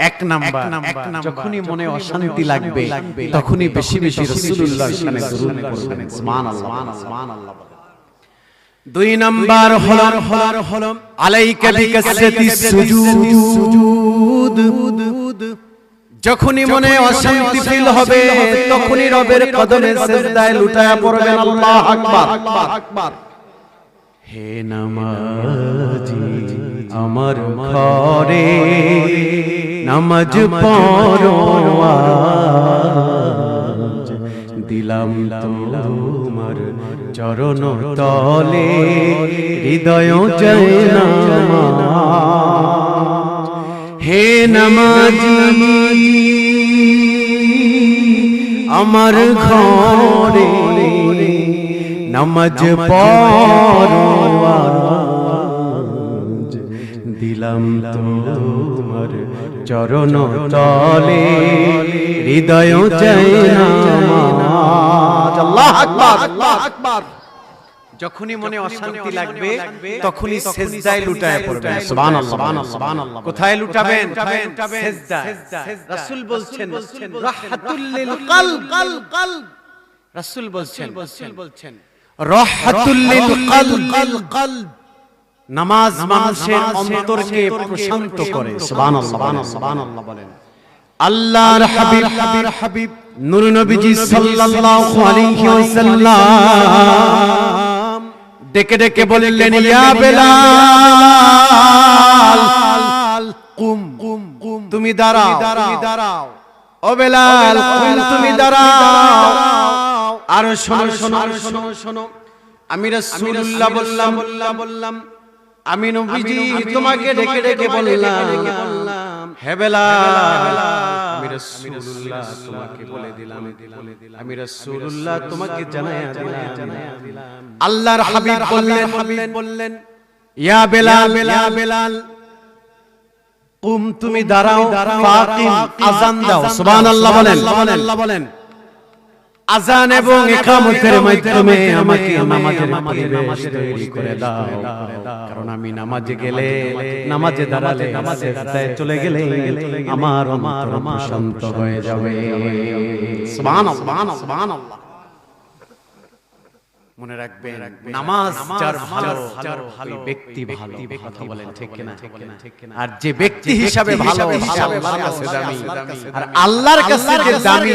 এক নাম্বার যখনই মনে অশান্তি লাগবে তখনই বেশি বেশি রাসূলুল্লাহর শানে দুরূদ পড়বেন। সুবহানাল্লাহ সুবহানাল্লাহ। দুই নাম্বার হলো আলাইকা বিকাসরাতিস সুজুদ। যখনই মনে অশান্তি ফিল হবে তখনই রবের কদমে সিজদায় লুটায়া পড়বেন। আল্লাহু আকবার। হে নামাজি আমার ঘরে নামাজ পড়ো আজ, দিলাম তোমার চরণ তলে হৃদয় জানামাজ। হে নামাজি আমার ঘরে নামাজ পড়ো আজ, দিলাম তোমার চরণ তলে হৃদয় জানামাজ। আল্লাহু আকবার আল্লাহু আকবার। যখনই মনে অশান্তি লাগবে তখনই সিজদায় লুটায় পড়বেন। সুবহানাল্লাহ সুবহানাল্লাহ। কোথায় লুটাবেন? সিজদায়। রাসূল বলছেন রাহহাতুল লিল কলব। রাসূল বলছেন রাহহাতুল লিল কলব। নামাজ মানুষের অন্তরকে প্রশান্ত করে। সুবহানাল্লাহ সুবহানাল্লাহ বলেন। আল্লাহর হাবিব নূর নবীজি সাল্লাল্লাহু আলাইহি ওয়াসাল্লাম ডেকে ডেকে বললেন, ইয়া বেলাল কুম, তুমি দাঁড়াও। ও বেলাল কুম, তুমি দাঁড়াও। আর শোনো, আমি রাসূলুল্লাহ বললাম, আমি নবীজি তোমাকে ডেকে ডেকে বললাম, হে বেলাল আমি রাসূলুল্লাহ তোমাকে বলে দিলাম, আমি রাসূলুল্লাহ তোমাকে জানায়া দিলাম। আল্লাহর হাবিব বললেন, ইয়া বেলাল কুম, তুমি দাঁড়াও, ফাকিম, আযান দাও। সুবহানাল্লাহ বলেন। আযান এবং ইকামতের মাধ্যমে আমাকে নামাজের পরিবেশ তৈরি করে দাও, কারণ আমি নামাজে গেলে, নামাজে দাঁড়ালে, সিজদায় চলে গেলে আমার অন্তর প্রশান্ত হয়ে যাবে। সুবহানাল্লাহ। মনে রাখবেন, নামাজ যার ভালো ওই ব্যক্তি ভালো। কথা বলেন ঠিক কিনা? আর যে ব্যক্তি হিসাবে ভালো আল্লাহর কাছে দামি, আর আল্লাহর কাছে যে দামি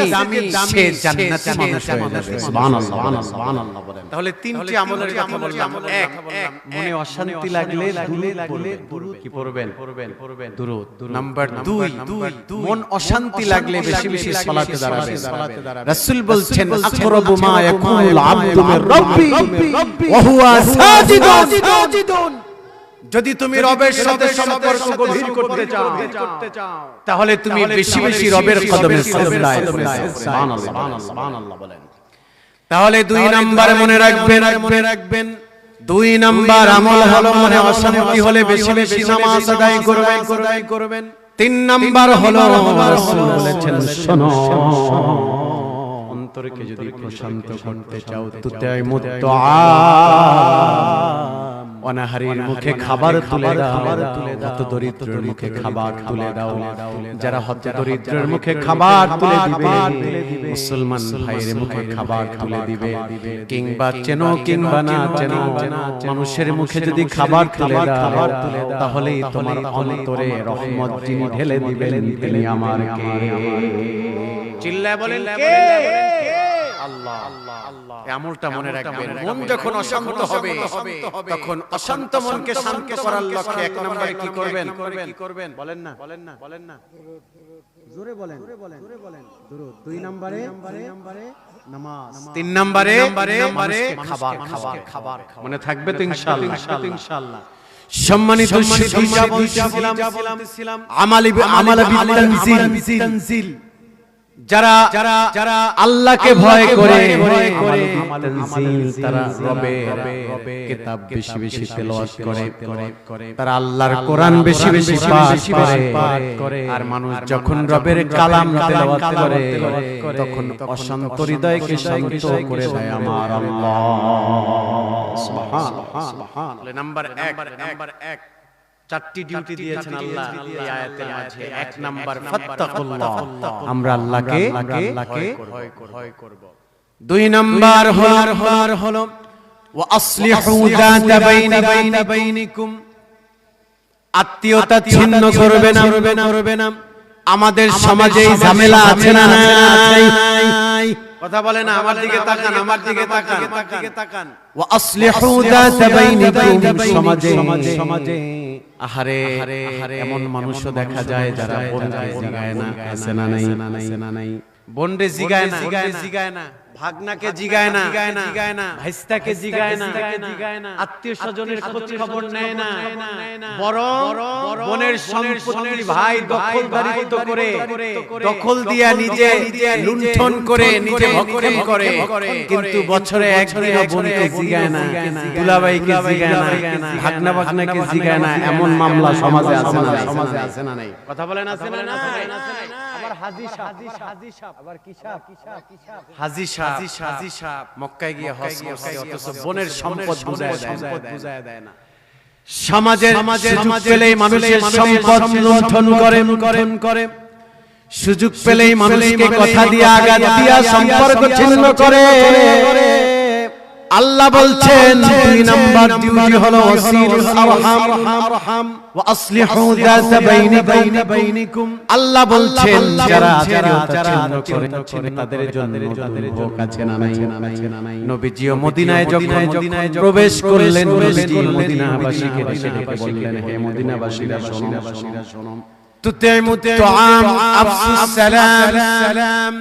সে জান্নাতে মানুষ হয়ে যাবে। সুবহানাল্লাহ বলেন। তাহলে তিনটি আমলের কথা বললাম। এক, মনে অশান্তি লাগলে দুরূদ কি পড়বেন? দুরূদ। নাম্বার 2, মন অশান্তি লাগলে বেশি বেশি সালাতে দাঁড়াবেন। রাসূল বলছেন, আকরাবু মা ইয়াকুনুল আবদু মির রাব্বি ওয়া হুয়া সাজিদুন। যদি তুমি রবের সাথে সম্পর্ক গভীর করতে চাও তাহলে তুমি বেশি বেশি রবের কদমে সিজদায় পড়বে। সুবহানাল্লাহ বলেন। তাহলে 2 নাম্বার মনে রাখবেন, 2 নাম্বার আমল হলো মনে অশান্তি হলে বেশি বেশি নামাজ আদায় করবেন। 3 নাম্বার হলো রাসূল বলেছেন, শোনো, অন্তরকে যদি প্রশান্ত করতে চাও তুতাই মুত্তাআম, অনাহারীর মুখে খাবার তুলে দাও, হত দরিদ্রের মুখে খাবার তুলে দাও। যারা হত দরিদ্রের মুখে খাবার তুলে দিবে, মুসলমান ভাইয়ের মুখে খাবার তুলে দিবে, কিংবা চেনো কিংবা না চেনো মানুষের মুখে যদি খাবার তুলে দাও তাহলেই তোমার অন্তরে রহমত যিনি ঢেলে দিবেন তিনি আমার কে? চিল্লায় বলেন কে? আল্লাহ। আমলটা মনে রাখবেন। মন যখন অশান্ত হবে তখন অশান্ত মনকে শান্ত করার লক্ষ্যে 1 নম্বরে কি করবেন? বলেন না জোরে বলেন দুরূদ। 2 নম্বরে নামাজ। 3 নম্বরে খাবার। মনে থাকবে তো ইনশাআল্লাহ। সম্মানিত শিক্ষক বলছিলাম আমাল তানজিল, যারা আল্লাহকে ভয় করে তারা রবের কিতাব বেশি বেশি তেলাওয়াত করে, তারা আল্লাহর কোরআন বেশি বেশি পাঠ করে। আর মানুষ যখন রবের কালাম তেলাওয়াত করে তখন অশান্ত হৃদয়কে শান্ত করে দেয় আমার আল্লাহ। সুবহানাল্লাহ। নাম্বার 1 চারটি ডিউটি দিয়েছেন আল্লাহ এই আয়াতের মাঝে। এক নাম্বার ফাত্তাকুল্লাহ, আমরা আল্লাহকে ভয় করব। দুই নাম্বার হলো ওয়া আসলিহু যাতা বাইনিকুম, আত্মীয়তা ছিন্ন করবে না। আমাদের সমাজে ঝামেলা আছে না নাই? কথা বলে না, আমার দিকে তাকান, আমার দিকে তাকান। ওয়া আসলিহু যাতা বাইনিকুম, সমাজে আহারে এমন মানুষও দেখা যায় যারা বোনকে জিগায় না, আছে না নাই? বোনরে জিগায় না, ভাগনাকে জিগায় না, ভাইস্তাকে জিগায় না, আত্মীয় স্বজনের খোঁজ খবর নেয় না, বরং বোনের সম্পত্তি ভাই দখলদারিত্ব করে, দখল দিয়া নিজে লুণ্ঠন করে, নিজে ভক্ষণ করে, কিন্তু বছরে একদিনও বোনকে জিগায় না, দুলাভাইকে জিগায় না, ভাগনাকে জিগায় না। এমন মামলা সমাজে আছে না নাই? কথা বলেন আছে না নাই? আবার হাজি সাহেব, আবার কি সাহেব? হাজি সাহেব মক্কায় গিয়ে হজ করছে, অথচ বোনের সম্পদ বুঝায় দেয় না। সমাজের পেলেই মানুষের সম্পদ লুণ্ঠন করে, সুযোগ পেলেই মানুষকে কথা দিয়ে আঘাত দিয়া সম্পর্ক ছিন্ন করে। আল্লাহ বলছেন দুই নাম্বার ডিউটি হলো ওয়াসিলুল আরহাম ওয়া আসলিহু যাতা বাইনিকুম। আল্লাহ বলছেন যারা আত্মীয়তা ছিন্ন করে তাদের জন্য দুর্ভোগ আছে না নাই? নবীজি মদিনায় যখন প্রবেশ করলেন, নবীজি মদিনাবাসীকে ডেকে বললেন, হে মদিনাবাসীরা শোনো, তুতিমুত তুআম আফসুস সালাম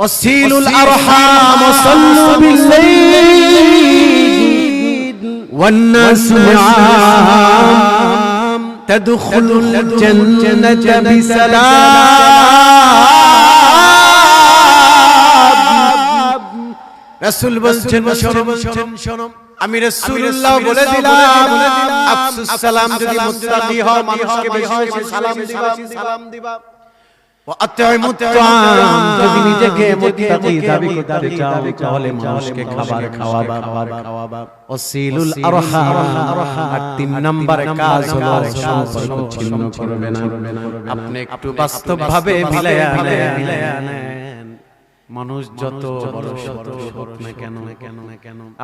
ওয়াসিলুল আরহাম ওয়াসাল্লু বিল্লাইল ওয়ান-নাস নিআম তাদখুলুল জান্নাতা বিসালাম। রাসূল বলছেন শোনো, আমি রাসূলুল্লাহ বলে দিলাম, আফসুস সালাম যদি মুত্তাকি হও, মানুষকে বেশি বেশি সালাম দিবা। যদি নিজেকে মুত্তাকি দাবি করতে চাও তাহলে মানুষকে খাবার খাওয়াবা। ওয়াসিলুল আরহাম, আর তিন নম্বরে কাজ হলো সম্পর্ক ছিন্ন করবে না। আপনি একটু বাস্তবভাবে মিলায়া নেন, মানুষ যত বড় শত্রু হোক না কেন,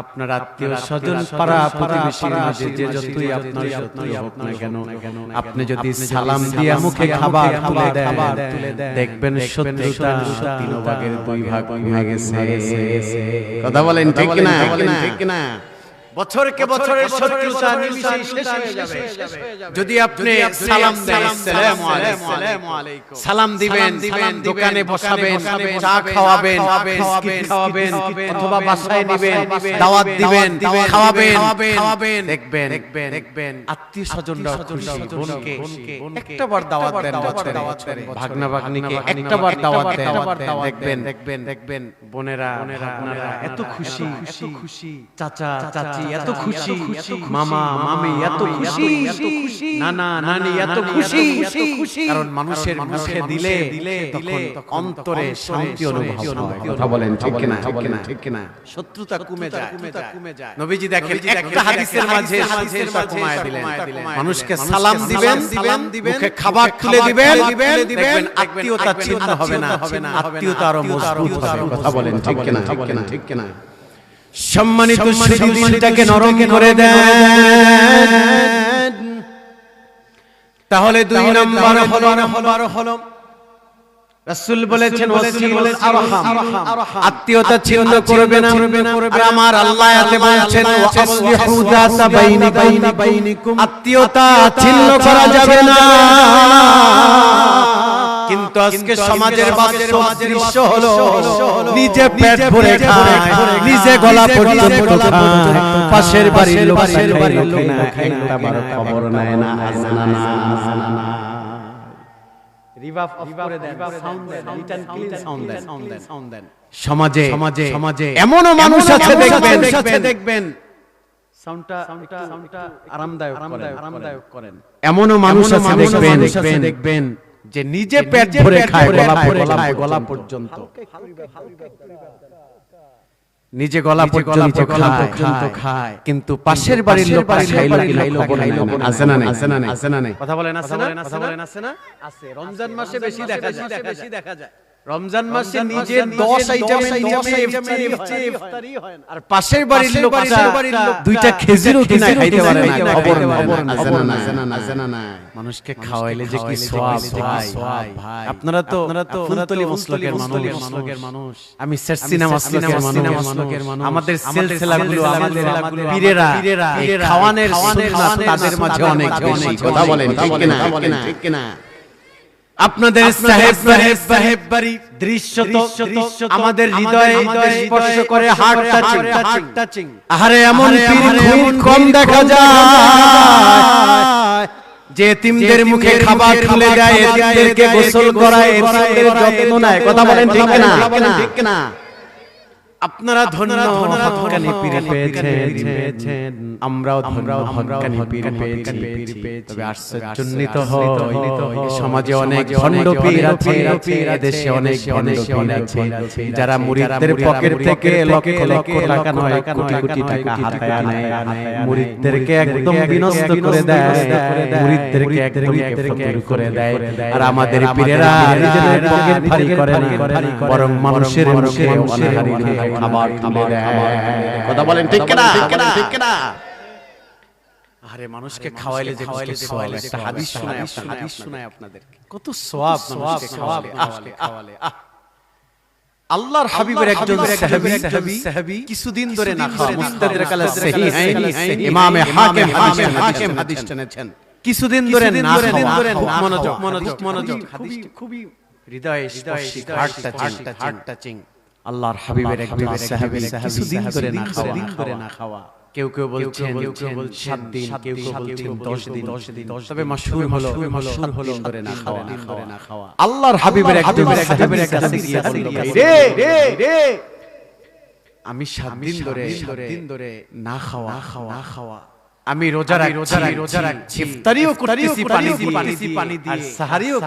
আপনার আত্মীয় স্বজন পাড়া প্রতিবেশীর মাঝে যে যতই আপনার শত্রু হোক না কেন, আপনি যদি সালাম দিয়া মুখে খাবার তুলে দেন, দেখবেন শত্রুতা 3 ভাগের 2 ভাগ হয়ে গেছে। কথা বলেন ঠিক না? বছরকে বছরের শত্রুতা নিমিষেই শেষ হয়ে যাবে যদি আপনি সালাম দেন, আসসালামু আলাইকুম, সালাম দিবেন, দোকানে বসাবেন, চা খাওয়াবেন, বিস্কিট খাওয়াবেন, অথবা বাসায় নেবেন, দাওয়াত দিবেন, খাওয়াবেন, দেখবেন আত্মীয় স্বজনরা খুশি। বোনকে একটাবার দাওয়াত দেন বছরে, ভাগনা ভাগ্নিকে একটাবার দাওয়াত দেন, দেখবেন বোনেরা ভাগনারা এত খুশি, চাচা চাচি এত খুশি, মামা মামি এত খুশি, নানা নানি এত খুশি, কারণ মানুষের মুখে দিলে তখন অন্তরে শান্তি অনুভব হয়। কথা বলেন ঠিক কিনা? শত্রুতা কমে যায়। নবীজি দেখেন একটা হাদিসের মাঝে শত্রুতা কমায় দিলেন। মানুষকে সালাম দিবেন, মুখে খাবার তুলে দিবেন, দেখবেন আত্মীয়তা ছিন্ন হবে না, আত্মীয়তা আরো মজবুত হবে। কথা বলেন ঠিক কিনা? সম্মানিত দিনটাকে নরম করে দেন। তাহলে 2 নাম্বার হলো রাসূল বলেছেন ওয়াসিলুল আরহাম, আত্মীয়তা ছিন্ন করবে না। আর আমার আল্লাহ আয়াতে বলছেন ওয়া আসলিহু যাতা বাইনিকুম, আত্মীয়তা ছিন্ন করা যাবে না। কিন্তু আজকে সমাজের বাস্তব দৃশ্য হলো নিজে পেট ভরে খায়, নিজে গলা পর্যন্ত খায়, পাশের বাড়ির লোকের একটা বড় খবর নেয় না। রিভাব অফ করে দেন, সাউন্ড দেন, রিটার্ন ক্লিন সাউন্ড দেন। সমাজে এমনও মানুষ আছে দেখবেন সাউন্ডটা আরামদায়ক করেন। এমনও মানুষ আছে দেখবেন যে নিজে পেট ভরে খায়, গলা পর্যন্ত। নিজে গলা পর্যন্ত খায়, কিন্তু পাশের বাড়ির লোক খাইলো আছে না নাই? কথা বলেন আছে না? আছে। রমজান মাসে বেশি দেখা যায়। রমজান মাসে নিজের 10 আইটেমে ইফতারি হয় না, আর পাশের বাড়ির লোক দুইটা খেজুরও কিনা খাইতে পারে না। খবর আছে না? মানুষকে খাওয়াইলে যে কি সওয়াব ভাই। আপনারা তো ফুলতলি মসলকের মানুষ, আমি সিনেমা মসলকের মানুষ। আমাদের সিলসিলাগুলো, আমাদের পীরেরা এই খাওয়ানোর সুন্নাত তাদের মাঝে অনেক বেশি। কথা বলেন ঠিক কিনা? আপনাদের সাহেব বাড়ি দৃশ্য তো আমাদের হৃদয়ে স্পর্শ করে, হার্ট টাচিং। আরে এমন পীর খুব কম দেখা যায় যে এতিমদের মুখে খাবার তুলে দেয়, এতিমদেরকে গোসল করায়, এতিমদের যত্ন নেয়। কথা বলেন ঠিক কিনা? আপনারা ধন্য হক্কানি পীর পেয়েছেন, আমরাও হক্কানি পীর পেয়েছি। তবে আশ্চর্যান্বিত হয় সমাজে অনেক ভণ্ড পীর আছে, দেশে অনেক ভণ্ড পীর আছে যারা মুরিদদের পকেট থেকে লক্ষ লক্ষ টাকা নয় কোটি কোটি টাকা হাতায় আনে, মুরিদদেরকে একদম বিনষ্ট করে দেয়, মুরিদদেরকে একদম ফতুর করে দেয়। আর আমাদের পীরেরা নিজেদের পকেট ভারী করে না, বরং মানুষের মুখে অনাহারী খাবার তুলে দেয়। কথা বলেন ঠিক কিনা? আরে মানুষকে খাওয়াইলে যে কত সওয়াব, একটা হাদিস শোনায় আপনাদেরকে, কত সওয়াব মানুষকে খাওয়ালে। আল্লাহর হাবিবের একজন সাহাবী কিছুদিন ধরে না খাওয়া, মুস্তাদরাক আল সহিহাইন ইমামে হাকিম হাদিস টেনেছেন, কিছুদিন ধরে না খাওয়া। মনোযোগ হাদিস খুবই হৃদয়ে স্পর্শী, হার্ট টাচিং। আল্লাহর হাবিবের একজন সাহাবী কিছুদিন ধরে না খাওয়া। কেউ বলছেন 7 দিন, কেউ বলছেন 10 দিন, তবে মাশহুর হলো ধরে না খাওয়া। আল্লাহর হাবিবের একজন সাহাবীর কাছে গিয়ে বলল, রে আমি 7 দিন ধরে না খাওয়া, আমি রোজা রাখছি, ইফতারিও করতেছি পানি দিয়ে, আর সাহারিও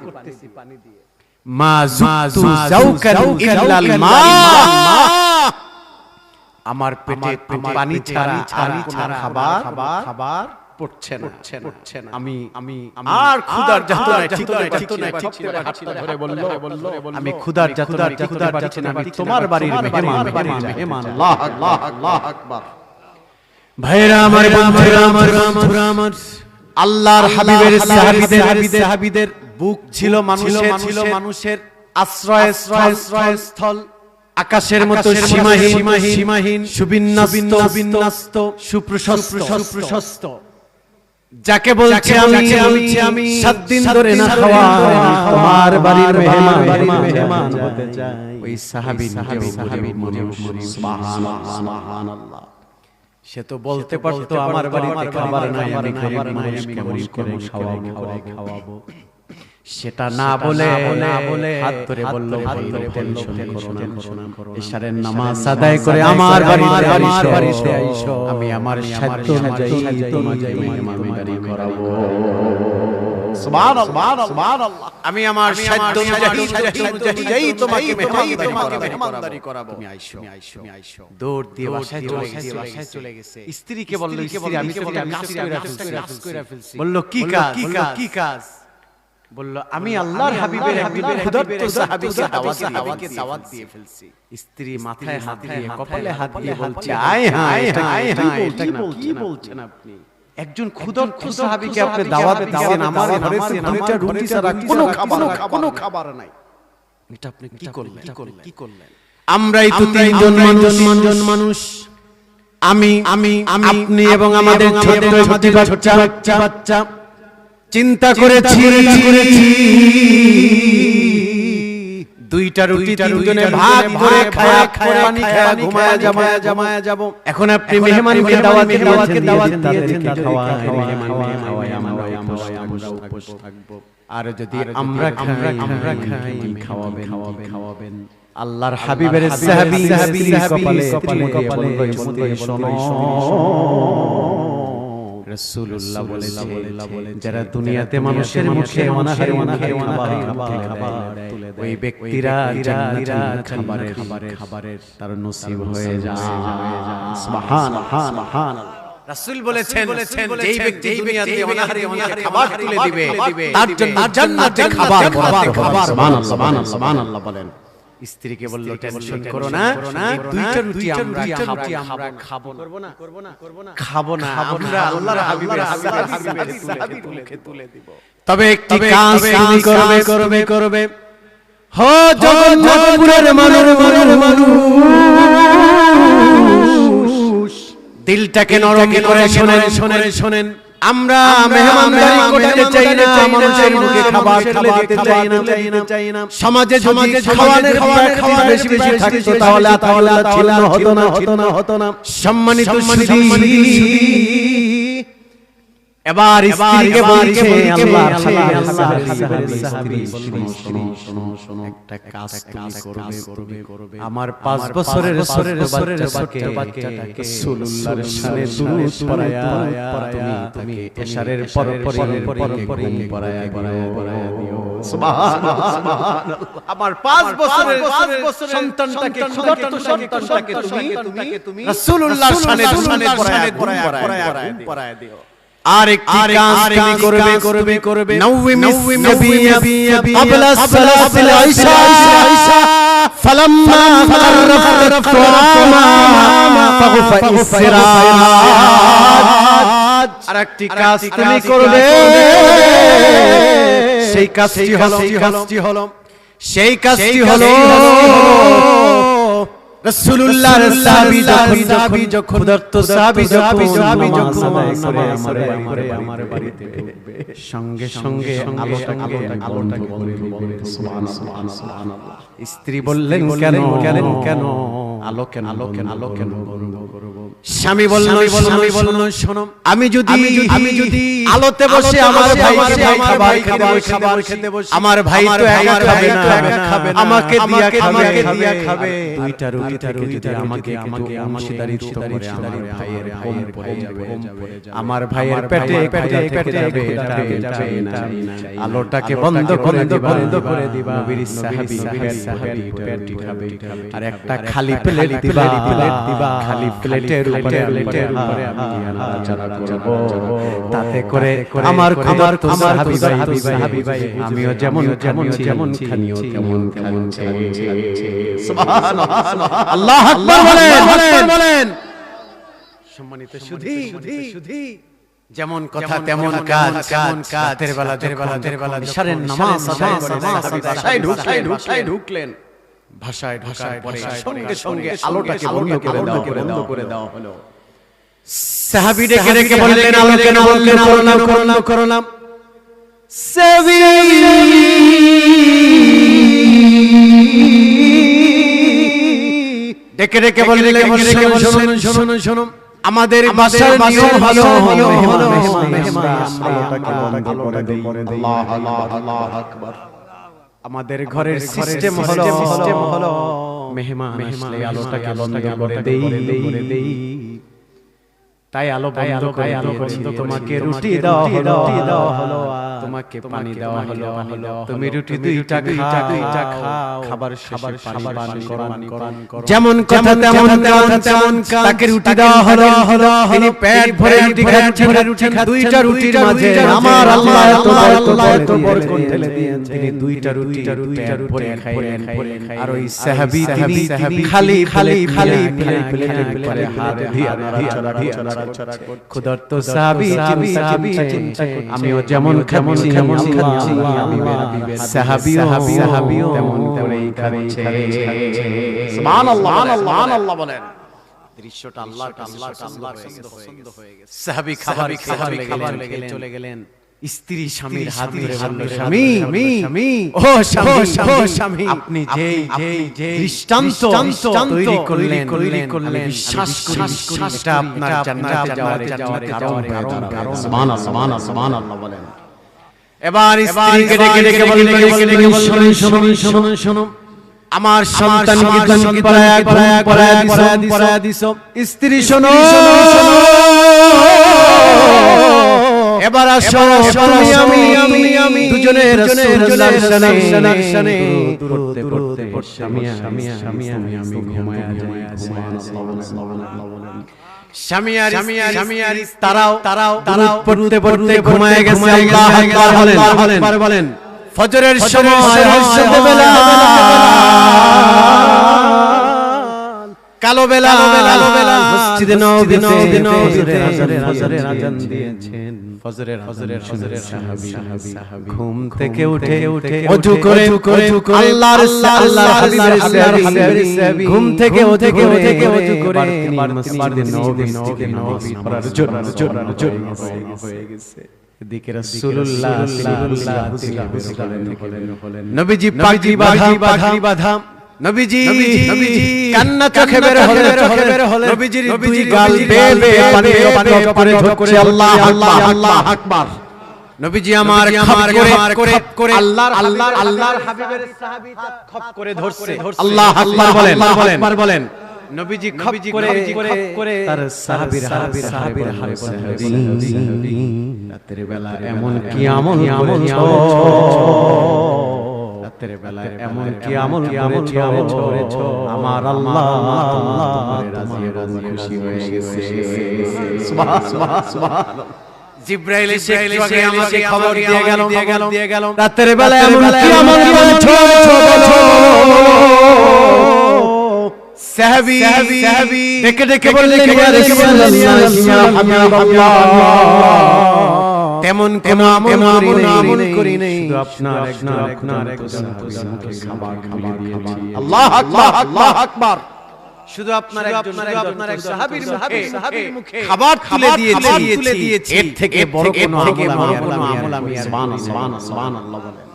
করতেছি পানি দিয়ে। মা যুতু যাওকান ইল্লাল মা, আমার পেটে পানি ছাড়া খাবার পড়ছে না। আমি আর ক্ষুধার যাতনায় ঠিক ধরে বলল, আমি ক্ষুধার যাতনায় পারছি না, আমি তোমার বাড়ির মেহমান। আল্লাহ আকবার। ভাইরা আমার, বন্ধুরা আমার, আল্লাহর হাবিবের সাহাবীদের বুক ছিল মানুষের আশ্রয়স্থল, আকাশের মতো সীমাহীন, সুবিন্যস্ত, সুপ্রশস্ত। যাকে বলছে আমি 7 দিন ধরে না খাওয়া, তোমার বাড়ির মেহমান হতে চাই। ওই সাহাবী সুবহানাল্লাহ। সে তো বলতে পারতো আমার বাড়িতে খাবার নাই, আমি কেমন করে খাওয়াবো। সেটা না বলে হাত ধরে বলল, টেনশন করো না, ইশারের নামাজ আদায় করে আমার বাড়িতে আইসো, আমি আমার সাধ্য অনুযায়ী তোমাকে মেহমানদারি করাবো। সুবহানাল্লাহ। আমি আমার সাধ্য অনুযায়ী তোমাকে মেহমানদারি করাবো। তুমি আইসো। দৌড় দিয়ে বাসায় চলে গেছে। স্ত্রীকে বলল, আমি তো কাজ করে ফেলছি। বলল কি কাজ? বলল, আমি আল্লাহর হাবিবের ক্ষুধার্ত সাহাবীকে দাওয়াত দিয়ে ফেলছি। স্ত্রী মাথায় হাত দিয়ে, কপালে হাত দিয়ে বলছে, আয় হায়, কি বলছেন আপনি? একজন ক্ষুধার্ত সাহাবীকে আপনি দাওয়াত দিয়েছেন, আমার ঘরে দুইটা রুটি ছাড়া কোনো খাবার নাই। এটা আপনি কি করলেন? আমরাই তো 3 জন মানুষ, আমি আপনি এবং আমাদের ছোট বাচ্চা। চিন্তা করেছি 2টা রুটি 3 জনে ভাগ করে খায়া পানি খায়া ঘুমায়া জামায়া যাব। এখন আপনি মেহমানকে দাওয়াত দিয়েছেন, মেহমানকে খাওয়াই, আমরা উপোস থাকবো। আর যদি আমরা খাই খাওয়াবেন। আল্লাহর হাবিবের সাহাবী কপালে শোনো, রাসূলুল্লাহ বলেছেন যারা দুনিয়াতে মানুষের মুখে অনাহারে খাবার তুলে দেয় ওই ব্যক্তিরা জান্নাতি খাবারের তার নসিব হয়ে যায়। সুবহানাল্লাহ। রাসূল বলেছেন যেই ব্যক্তি দুনিয়াতে অনাহারে খাবার তুলে দিবে তার জন্য জান্নাতে খাবার। সুবহানাল্লাহ বলেন। স্ত্রীকে বলল টেনশন করো না, দুইটা রুটি আমরা খাবো না, আমরা আল্লাহর হাবিবের তুলে দিব। তবে একটি কাজ করবে হো জগন্নাথপুরের মানুষ, দিলটাকে নরম করে শোনেন। আমরা মেহমানদারি করতে চাই না, মানুষের মুখে খাবার তুলে দিতে চাই না। সমাজে খাওয়ানোর খাবার বেশি থাকতো তাহলে হতো না। সম্মানিত সুধী, এবার স্ত্রীকে বলছে আল্লাহর স্ত্রী শোনো, একটা কাজ তুমি করবে। আমার 5 বছরের বাচ্চাটাকে রাসূলুল্লাহর শানে দুরূদ পড়ায়া তুমি এশারের পর পড়ায়া দিও। সুবহানাল্লাহ। আমার 5 বছরের সন্তানটাকে তুমি রাসূলুল্লাহর শানে পড়ায়া দিও। আর একটি কাজ করবে নওমি নবিয়া ক্বাবলা সালাতিল ইশা ফালাম্মা ফারাফত ফাগফিসরাত। আর একটি কাজ তুমি করবে, সেই কাজটি হলো রাসূলুল্লাহর সাহাবী যখন ক্ষুধার্ত সাহাবী যখন আমার বাড়িতে ঢুকবে সঙ্গে আলোটাকে বন্ধ করে দিবে। সুবহানাল্লাহ। স্ত্রী বললেন কেন আলো কেন বন্ধ করব? স্বামী বলল শোনো, আমি যদি আলোতে বসে আমার খাবার খেতে বসে, আমার ভাই তো একা খাবে না, আমাকে দিয়া খাবে। দুইটা রুটি যদি আমাকে অংশীদারিত্ব করে আমার ভাইয়ের কম পড়ে যাবে, আমার ভাইয়ের পেটে যাবে, আলোটাকে বন্ধ করে দিবা। নবীর সাহাবী পেট খাবে আর একটা খালি প্লেট দিবা, খালি প্লেটের উপরে আমি নাড়াচাড়া করব, তাতে করে আমার সাহাবী ভাই আমিও যেমন খানিও তেমন খাচ্ছে। সুবহানাল্লাহ। আল্লাহু আকবার বলেন। সম্মানিত সুধী, যেমন কথা তেমন কাজ। রাতের বেলা ইশারের নামাজ আদায় করে ভাষায় ঢুকলেন। ভাষায় পরে সঙ্গে আলোটাকে বন্ধ করে দেওয়া হলো। সাহাবী ডেকে বললেন আলো কেন করো না। সাহাবী ডেকে বললেন শোনো, আমাদের বাসার নিয়ম হলো আলোটাকে বন্ধ করে দেই। আল্লাহু আকবার। আমাদের ঘরের সিস্টেম হলো মেহমান আসলে আলোটাকে বন্ধ করে দেই। তাই আলো বন্ধ করে তোমাকে রুটি দেওয়া হলো, তোমাকে পানি দেওয়া হলো। তুমি রুটি দুইটা খাও, খাবার পান করো। যেমন কথা তেমন কাজ। তাকে রুটি দেওয়া হলো, তিনি পেট ভরে রুটি খাচ্ছেন। দুইটা রুটির মাঝে আমার আল্লাহ এত বরকত ঢেলে দিয়েছেন। তিনি দুইটা রুটি পেট ভরে খাইলেন। আর ওই সাহাবী খালি প্লেটের উপরে হাত দিয়ে নাড়াচাড়া ক্ষুধার্ত সাহাবী আমিও যেমন খাচ্ছি সাহাবীও তেমন করেই খাচ্ছে। সুবহানাল্লাহ বলেন। দৃশ্যটা আল্লাহর পছন্দ হয়ে গেছে। সাহাবী খাবার লেগে চলে গেলেন। স্ত্রী স্বামীর হাত ধরে বলল, স্বামী ও স্বামী, আপনি যেই দৃষ্টান্ত তৈরি করলেন বিশ্বাস এটা আপনার জান্নাতে যাওয়ার কারণ। সুবহানাল্লাহ বলেন। এবার স্ত্রীকে ডেকে বললেন শোনো, আমার সন্তানকে তুমি পড়ায়া দিছো। স্ত্রী শোনো, এবার আসো আমি দুজনে রাসূলুল্লাহর শানে পড়তে আমি ঘুমায়া যাই। স্বামী তারাও পড়তে ঘুমায় গেছে। আল্লাহু আকবার বলেন। ফজরের সময় বেলা কালো বেলা মসজিদে নববীতে ফজরের আযান দিয়েছেন। ফজরের সাহাবী ঘুম থেকে উঠে ওযু করে আল্লাহর সাহাবী ঘুম থেকে ওযু করে মসজিদে নববী পড়ার জন্য হয়ে গেছে। এদিকে রাসূলুল্লাহ নবীজি পাগড়ি বাঁধা নবীজি কান্না চোখে বের হলে নবীজির দুই গাল বেয়ে পানি করে ঝরছে। আল্লাহ আকবার। নবীজি আমার খাপ করে আল্লাহর হাবিবের সাহাবীটা খপ করে ধরছে। আল্লাহ আকবার বলেন। নবীজি খপ করে তার সাহাবীর রাতের বেলা এমন কি আমল রাতের বেলা এমন কি আমল করেছো আমার আল্লাহ তোমার খুশি হয়ে গেছে। সুবহানাল্লাহ। জিবরাইল এসে আমাকে খবর দিয়ে গেল রাতের বেলা এমন কি আমল করেছো সাহাবী ডেকে বললেন ইয়া রাসূলুল্লাহ ইয়া হাবিবাল্লাহ তেমন কোন আমল করি নাই, শুধু আপনার সাহাবীকে খাবার দিয়েছি। আল্লাহ আকবার। শুধু আপনার সাহাবীর মুখে খাবার তুলে দিয়েছি। এর থেকে বড় কোন আমল আমি সুবহানাল্লাহ বলেন।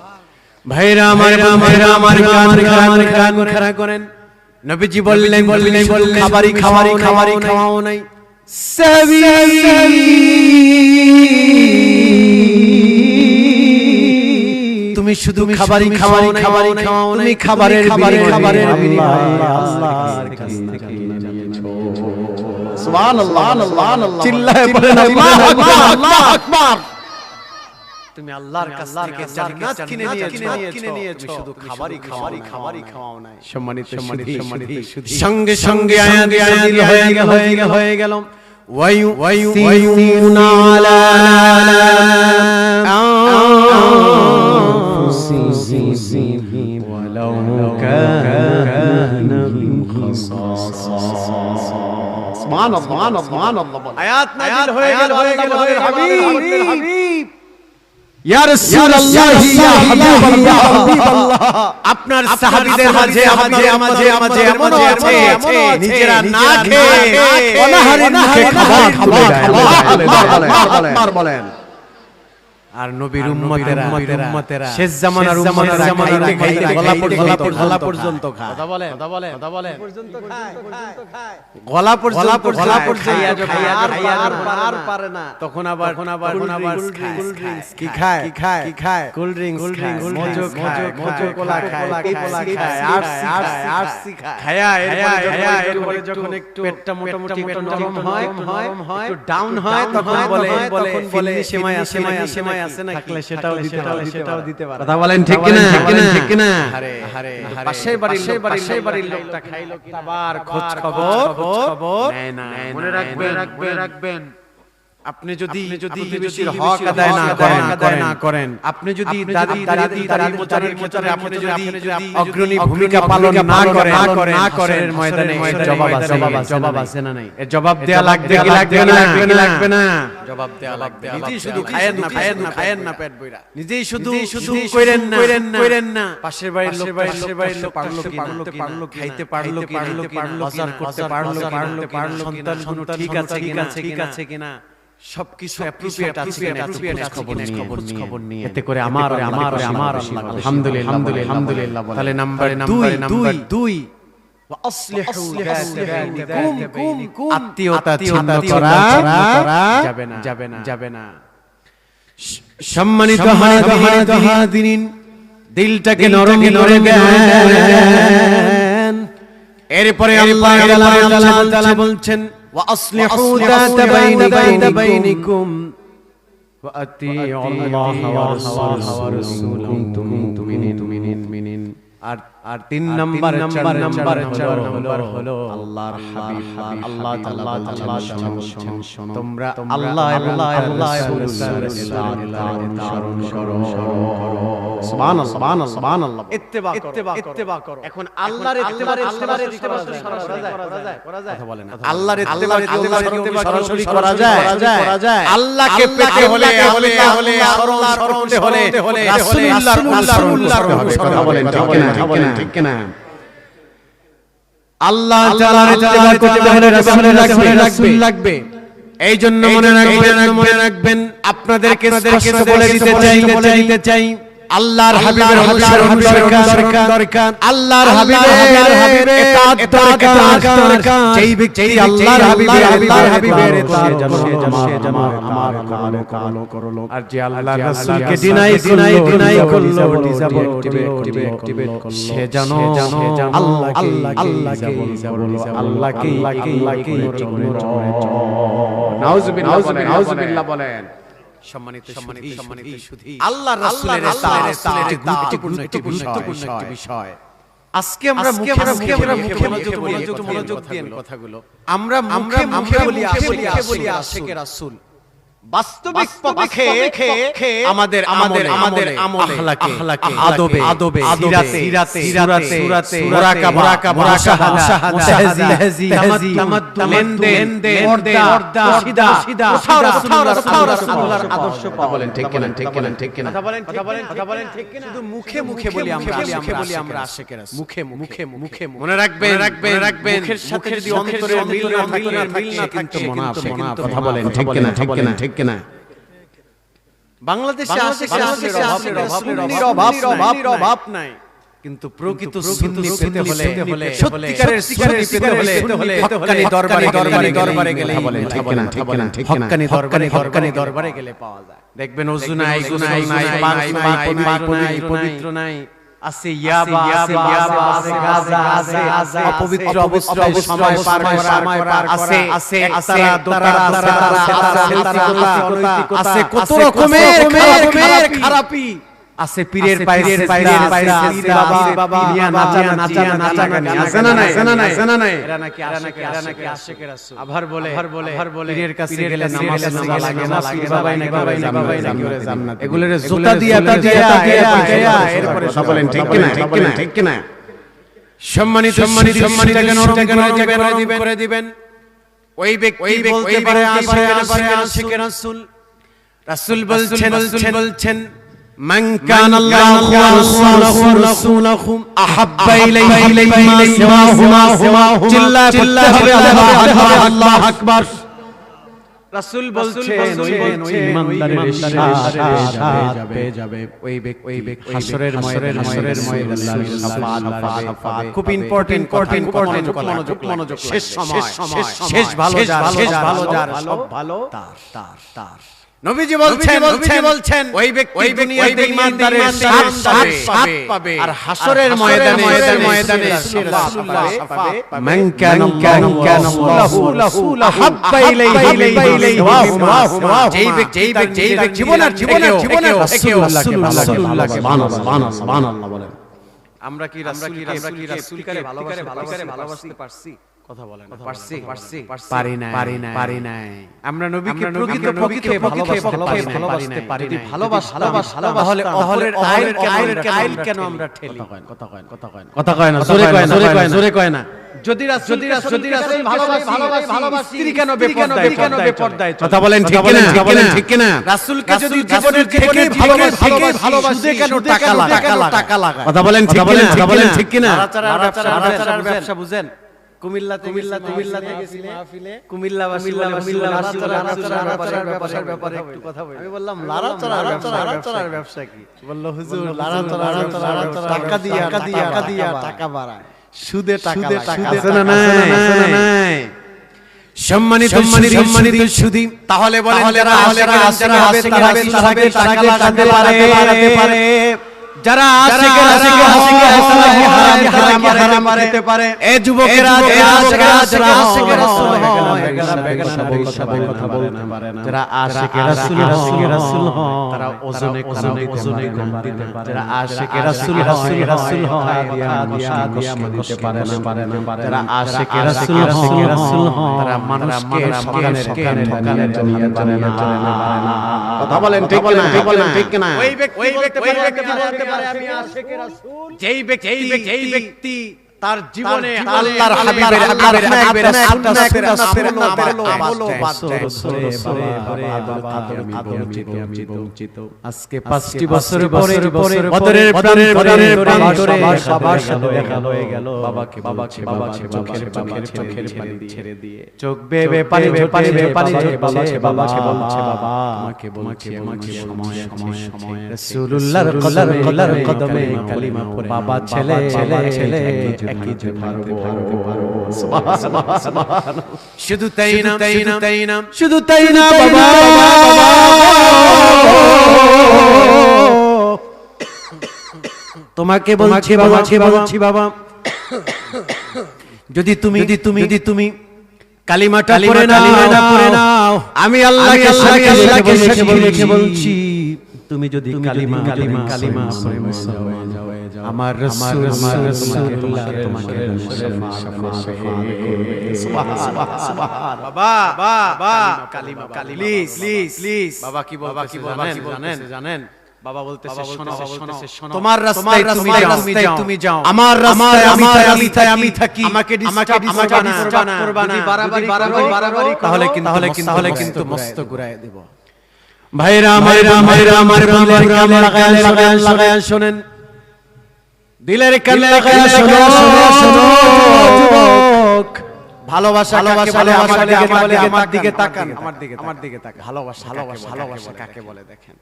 ভাইরা আমার কান খাড়া করেন। নবীজি বললেন খাবারই খাওয়াও নাই। সাহাবী তুমি শুধু খাবারই খাওয়াও তুমি খাবারের আল্লাহর কাছ থেকে নিয়েছো। সুবহানাল্লাহ। চিল্লায়ে বলেন আল্লাহু আকবার। তুমি আল্লাহর কাছ থেকে জান্নাত কিনে নিয়েছো, শুধু খাবারই খাওয়াও নাই। সম্মানিত সঙ্গে আয়াত হয়ে গেল ওয়ায়ুসিরুনা আলা আনফুসিহিম ওয়ালাউ কানা বিহিম খাসাসা। সুবহানাল্লাহ। আয়াত নাযিল হয়ে গেল আল্লাহর হাবিব ইয়া রাসূলুল্লাহ ইয়া হাবিবাল্লাহ আপনার সাহাবীদের মাঝে এমন আছে নিজেরা না খেয়ে অনাহারে খাবার খাবার বলেন। আর নবীর উম্মতেরা শেষ জামানার উম্মতেরা খাইতে গলা পর্যন্ত খায়। কথা বলেন গলা পর্যন্ত খাইয়া আর পারে না। তখন আবার কি খায় কোল্ড ড্রিংকস খায়, মজো কোলা খায়, আরসি খায়। এরপরে যখন একটু পেটটা মোটামুটি নরম হয় একটু ডাউন হয় তখন বলে সেমাই আছে না থাকলে সেটাও দিতে পারে। কথা বলেন ঠিক কিনা? আরে পাশের বাড়ির লোকটা খাইলো কি আবার খোঁজ খবর মনে রাখবেন। আপনি যদি প্রতিবেশীর হক আদায় না করেন, আপনি যদি দাদির মোচারের আপনি যদি অগ্রণী ভূমিকা পালন না করেন ময়দানে জবাব আছে না নাই? এর জবাব দেয়া লাগবে না? জবাব দেয়া লাগবে। নিজেই শুধু খায়েন না পেট বইরা, নিজেই শুধু কইরেন না। পাশের বাড়ির লোক পারলো কি খাইতে পারলো কি বাজার করতে পারলো সন্তান ঠিক আছে কিনা সবকিছু অ্যাপ্রিশিয়েট আছে খবর নিয়ে এতে করে আমার আলহামদুলিল্লাহ। তাহলে নাম্বার 2 আত্মীয়তা ছিন্ন করা যাবে না। সম্মানিত হাজিরিন, দিলটাকে নরম করে দেন। এরপরে আল্লাহ তাআলা বলছেন وأصلحوا ذات بينكم وأطيعوا الله ورسوله إن كنتم مؤمنين আর তিন নাম্বার হলো আল্লাহর হাবিব আল্লাহ তাআলা শোনো তোমরা আল্লাহ অনুসরণ করো সুবহানাল্লাহ ইত্তেবা করো এখন আল্লাহর ইত্তেবা করা যায় কথা বলেন আল্লাহর ইত্তেবা সরাসরি করা যায় আল্লাহকে পেতে হলে রাসূলুল্লাহর কথা বলেন ঠিক কিনা আল্লাহ তাআলার ইত্তেবা করতে হলে রাসূল লাগবে এই জন্য মনে রাখবেন আপনাদেরকে স্পষ্ট বলে দিতে চাই আল্লাহর হাবিবের অনুসরণ দরকার আল্লাহর হাবিবের ইতাআত দরকার যেই ব্যক্তি আল্লাহর হাবিবের আমার কালো করলো আর যে আল্লাহর রাসূলকে ডিনাই করলো ডিসঅ্যাক্টিভেট করলো সে জানো আল্লাহকে নাউজুবিল্লাহ বলেন সম্মানিত সুধী আল্লাহর রাসূলের ইতাআত গুরুত্বপূর্ণ একটি বিষয় আজকে আমরা মুখে মনোযোগ দেন কথাগুলো আমরা মুখে বলি আশিকে রাসূল বাস্তবিক পক্ষে আমাদের আখলাকে আদবে সিরাতে মুরাকাবা মুশাহাদা লেনদেন পর্দা সিধা রাসূলুল্লাহর আদর্শ বলেন ঠিক কিনা কথা বলেন ঠিক কিনা শুধু মুখে বলি আমরা আশিকে রাসূল মুখে মনে রাখবেন মুখের সাথে যদি অন্তরে মিল না থাকে কিন্তু মুনাফিক কথা বলেন ঠিক কিনা বাংলাদেশে রাসূলের অভাব নাই কিন্তু প্রকৃত সুন্নি পেতে হলে সত্যিকারের সুন্নি পেতে হলে হক্কানি দরবারে গেলে বলেন ঠিক কিনা হক্কানি দরবারে গেলে পাওয়া যায় দেখবেন ওযু নাই পবিত্র নাই আছে ইয়াবা আছে গাজা আছে অপবিত্র অবস্থায় সময় পার করা আছে একতারা দোতারা আছে কত রকমের খারাপি আছে পীরের পায়ের বাবা মিয়া নাচা আছে না নাই এরা নাকি আশিকে রাসূল আবার বলে পীরের কাছে গেলে নামাজ লাগে না বাবাই নাকি জান্নাত এগুলোর জুতা দিয়া এরপরে বলেন ঠিক কিনা সম্মানিত করে দিবেন ওই ব্যক্তি বলতে পারে আশিকে রাসূল বলছেন من كان الله ورسوله أحب إليه مما سواهما جل الله أكبر রাসূল বলছেন ওই ইমানদারের ইরশাদ পেয়ে যাবে ওই ব্যক্তি হাসরের ময়দানে শাফাআত খুব ইম্পর্টেন্ট মনোযোগ শেষ ভালো যার সব ভালো তার নবীজি বলছেন ওই ব্যক্তি দুনিয়াতে ঈমানদারের সাথ পাবে আর হাসরের ময়দানে রাসূলুল্লাহ মান কানা আল্লাহু আহাব্বা ইলাইহি যেই ব্যক্তি জীবনের রাসূলুল্লাহকে সুবহানাল্লাহ বলেন আমরা কি রাসূলকে ভালোবাসতে পারছি কথা বলেন পারি নাই আমরা নবীকে প্রকৃতপক্ষে ভালোবাসতে পারি নাই তাহলে অহলের আইল কেন আমরা ঠেলি কথা কয় না জোরে কয় না যদি রাসূল ভালোবাসি স্ত্রী কেন বেপরদায় কথা বলেন ঠিক কিনা রাসূলকে যদি জীবনের থেকে ভালোবাসি কেন টাকা লাগা কথা বলেন ঠিক কিনা ব্যবসা বুঝেন কুমিল্লাতে গেছিলে মাহফিলে কুমিল্লাবাসীর ব্যাপারে একটু কথা বলি আমি বললাম লারাচড়ার ব্যবসা কি বলল হুজুর লারাচড়া টাকা দিয়া টাকা বাড়ায় সুদে টাকা আছে না নাই সম্মানিত সুধী তাহলে বলেন যারা আশিকে টাকা লাগাতে পারে যারা আশিকে হারাম খেতে পারে এ যুবকেরা যারা আশিকে রাসূল যারা আশিকে রাসূল তারা ওজনে কম দিতে পারে যারা আশিকে রাসূল দিতে পারে না যারা আশিকে রাসূল তারা মানুষকে ঠকানোর জন্য পারে না কথা বলেন ঠিক না ওই ব্যক্তি বলতে পারে আমি আশিকে রাসূল যেই ব্যক্তি তার জীবনে আল্লাহর হাবিবের আজকে 5টি বছর পরে বদরের প্রান্তরে সবার সাথে দেখা হয়ে গেল বাবাকে চোখের পানি ছেড়ে দিয়ে চোখ বেয়ে পানি বাবাকে বলছে বাবা আমাকে সময় রাসূলুল্লাহর কদমে কালিমা পড়ে বাবা ছেলে একই যে পারবো সুবহানাল্লাহ শুধু তাই না বাবা তোমাকে বলছি বাবা যদি তুমি কালিমাটা পড়ে নাও আমি আল্লাহকে বলছি তুমি যদি কালিমা পড়ে যাও আমার রাসূল তোমাকে সুবহানাল্লাহ বাবা কালিমা প্লিজ বাবা কি জানেন বাবা বলতেছে শোনো তোমার রাস্তায় তুমি যাও আমার রাস্তায় আমি থাকি আমাকে ডিস্টার্ব করবা না বাড়াবাড়ি তাহলে কিন্তু মস্ত ঘুরায় দেব ভাইরা আমার লাগায় শুনেন দিলের কান লাগায় শোনো যুবক ভালোবাসা আমার দিকে তাকান ভালোবাসা কাকে বলে দেখেন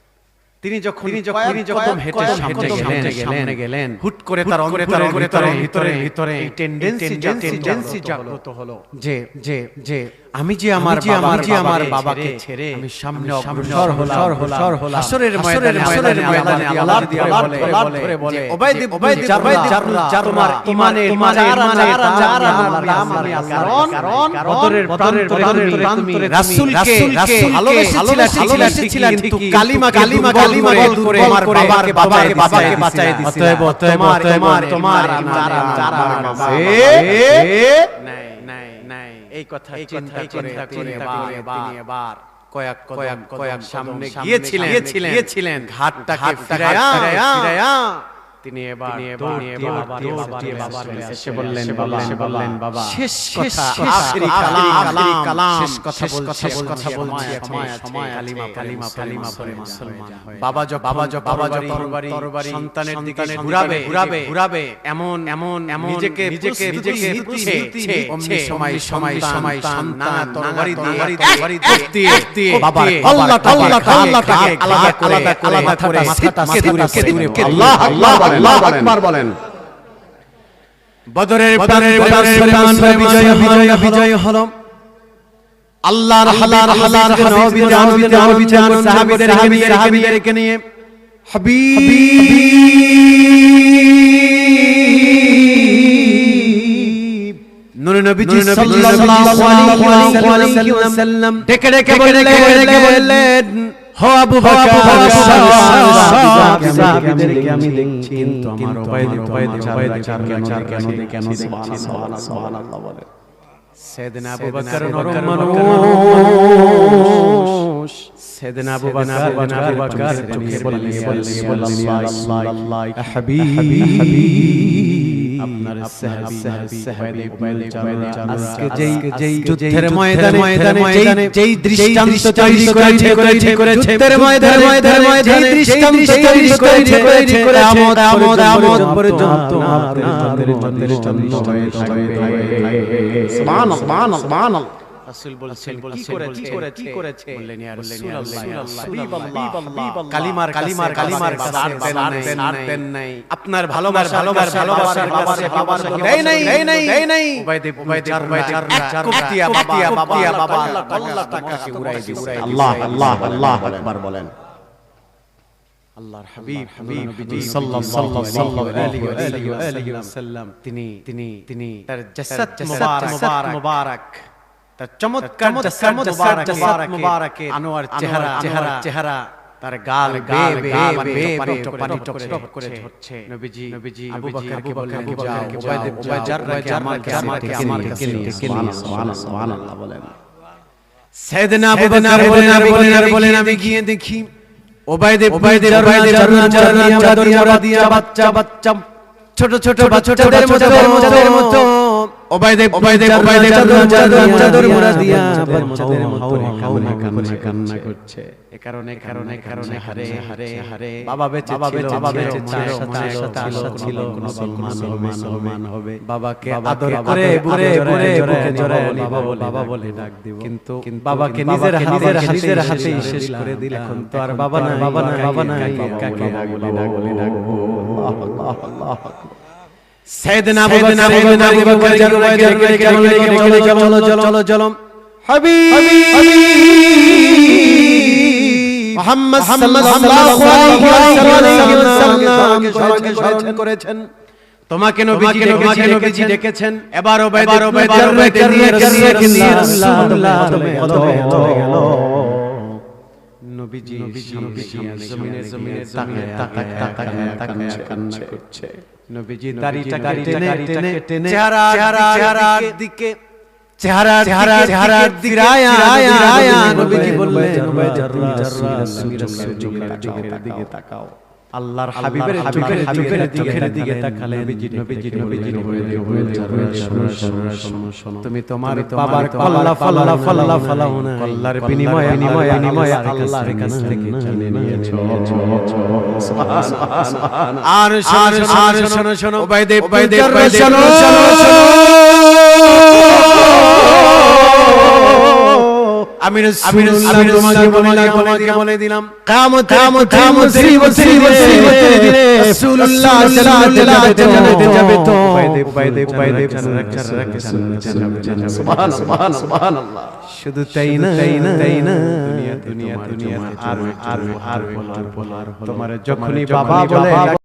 তিনি যখন হেঁটে গেলেন হুট করে তার ভিতরে টেন্ডেন্সি জাগ্রত হলো যে আমি যে আমার বাবাকে ছেড়ে আমি সামনে অগ্রসর হলাম হাসরের ময়দানে আল্লাহ ধরে বলে ওবাইদ তোমার ইমানের কারণ বদরের প্রান্তরে রাসূলকে ভালোবেসেছিলা কিন্তু কালিমা করে আমার বাবাকে বাঁচায় দিয়েছে তোমার নাই এই কথা চিন্তা করে এবার কয়েক সামনে গিয়েছিলেন ঘাটটাকে ফিরায়া তিনি এবার বাবার এসে বললেন বাবা শেষ কথা আখেরি কালাম শেষ কথা বলছি সময় কালিমা পড়ে মুসলমান হয়ে বাবা তরবারি সন্তানের দিকে ঘুরাবে এমন নিজেকে দিচ্ছে অমনি সময় সন্তান তরবারি দিয়ে বাবার আল্লাহকে আলাদা করে মাথাটাকে দূরে আল্লাহ আকবার বলেন বদরের বিজয় হলো আল্লাহর নবী সাহাবীদেরকে নিয়ে হাবিব নূর নবীজি সাল্লাল্লাহু আলাইহি ওয়াসাল্লাম ডেকে বললেন হো আবু বকর সাহাবীদেরকে আমি দেখছি কিন্তু আমার উবাইদ কেন সুবহানাল্লাহ বলে সাইয়েদনা আবু বকর নরম মানুষ সাইয়েদনা আবু বকর চোখে বললেন ইয়া হাবিব আপনার সাহাবী আজকে যেই যুদ্ধের ময়দানে যেই দৃষ্টান্ত তৈরি করেছে যুদ্ধের ময়দানে যেই দৃষ্টান্ত তৈরি করেছে আমোদ পর্যন্ত আপনাদের দৃষ্টান্ত হয়ে থাকবে সুবহানাল্লাহ রাসূল বলছেন কি করেছে বললেন ইয়া রাসূলুল্লাহ কালিমার দেন নাই আপনার ভালোবাসার বাবার দেয় নাই উবাইদ বাবা আল্লাহ টাকাকে উড়াই দিয়েছে আল্লাহ আকবার বলেন আল্লাহর হাবিব নবীজি সাল্লাল্লাহু আলাইহি ওয়াসাল্লাম তিনি তার জাসাদ মুবারক তার চমৎকার জাসাদ মুবারকে আনোয়ার চেহারা তার গাল পানি টপ করে ঝরছে নবীজি আবু বকরকে বললেন উবাইদ আমাকে সুবহানাল্লাহ বলেন সাইয়েদনা আবু বকর বলেন আমি গিয়ে দেখি উবাইদের চাদর মোড়া দিয়া বাচ্চা ছোট বাচ্চাদের মতো উবাইদে চাদর মোড়া দিয়া বাচ্চাদের মতো কান্না করছে এ কারণে হারে বাবা বেঁচে ছিল মুসলমান হবে বাবাকে আদর করে বুকে জড়ায় বাবা বলে ডাক দিব কিন্তু বাবাকে নিজের হাতে শেষ করে দিল এখন তো আর বাবা নাই কাকে বলে ডাক আল্লাহ সাইয়েদনা আবু বকর চলো হাবিব মুহাম্মদ সাল্লাল্লাহু আলাইহি ওয়াসাল্লাম স্মরণ করেছেন তোমাকে নবীজি ডেকেছেন এবার উবাইদ নিয়ে রাসূলুল্লাহ নবীজি জমিনে কান্না করছে নবীজি দাড়িটা টেনে চেহারার দিকে আয়া নবীজি বললেন চোখের দিকে তাকাও আল্লাহর হাবিবের চোখের দিকে তাকালে নবীজি শোনো তুমি তোমার বাবার কল্লা ফলাও না কল্লার বিনিময়ে আল্লাহর কাছ থেকে জেনে নিয়েছো আর শোনো উবাইদে শোনো আমি তোমাকে বলে দিলাম কিয়ামত রাসূলুল্লাহ জান্নাতে যাবে তো সুবহানাল্লাহ শুধু তাই না দুনিয়া আর তোমার যখনই বাবা বলে